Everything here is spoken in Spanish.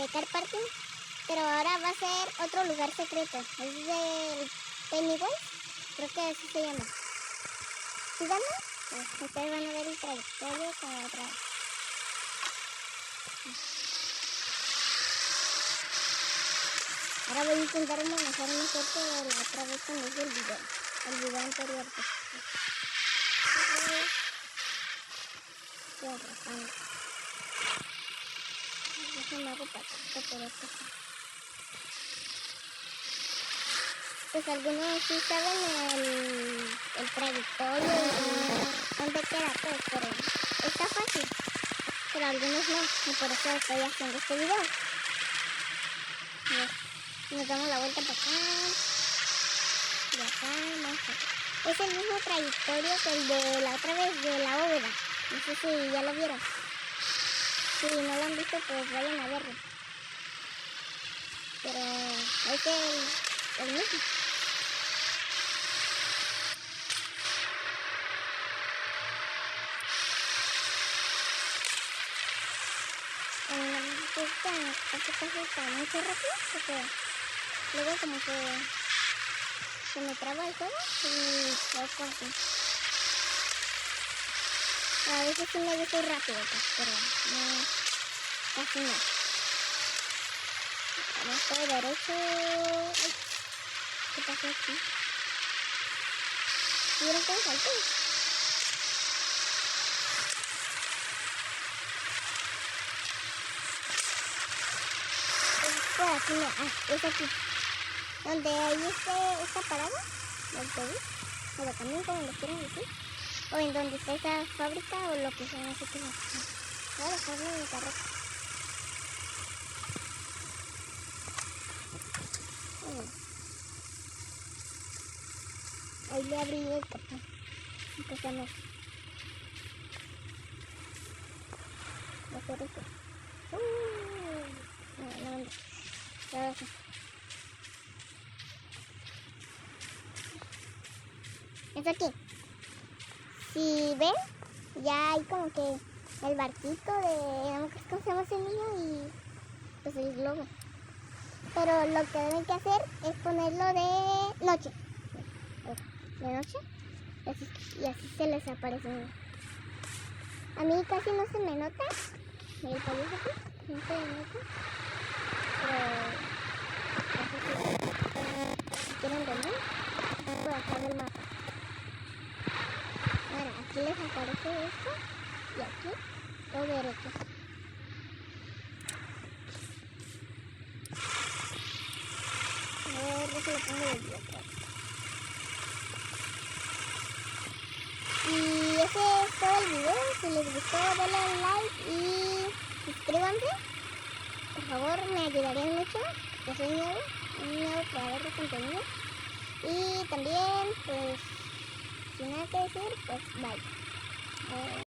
de Car Parking, pero ahora va a ser otro lugar secreto. Es del Pennywise, creo que así se llama. Síganme, pues ustedes van a ver el trayectorio con otra vez. Ahora voy a intentar manejar mejor que la otra vez cuando hice el video anterior. Estoy arrasando. Déjenme hago patito por esto. Pues algunos sí saben el trayectorio y dónde queda todo, pero está fácil. Pero algunos no, y por eso estoy haciendo este video. Nos damos la vuelta para acá. Y acá, vamos acá. Es el mismo trayectorio que el de la otra vez, de la bóveda. No sé si ya lo vieron. Si no lo han visto, pues vayan a verlo. Pero es el mismo. Este paso está mucho rápido porque luego como que se me traba el juego y poco así. A veces sí me gusta ir rápido, pues, pero no, casi no. Vamos todo derecho. Ay, ¿qué pasó aquí? ¿Vieron cómo salté? Por aquí no, es aquí. Donde hay esta parada del autobús, o de camión, como lo quieran decir. O en donde está esa fábrica o lo que sea, no sé qué más. Voy a dejarlo en el carro. Ahí le abrí el portón. Empezamos. Voy a hacer esto. No. Ya ves. Es aquí. Si ven, ya hay como que el barquito de... No sé cómo se llama ese niño y... pues el globo. Pero lo que deben que hacer es ponerlo de noche. De noche. Y así se les aparece. A mí casi no se me nota. El payaso aquí. No se me nota. Pero... si quieren venir, por acá del mapa. Ahora, aquí les aparece esto. Y aquí, todo derecho. A ver, déjalo pongo de día otra vez. Y ese es todo el video. Si les gustó, denle like y suscríbanse. Por favor, me ayudarían mucho. Yo soy un nuevo creador de contenido. Y también, pues, sin nada que decir, pues bye.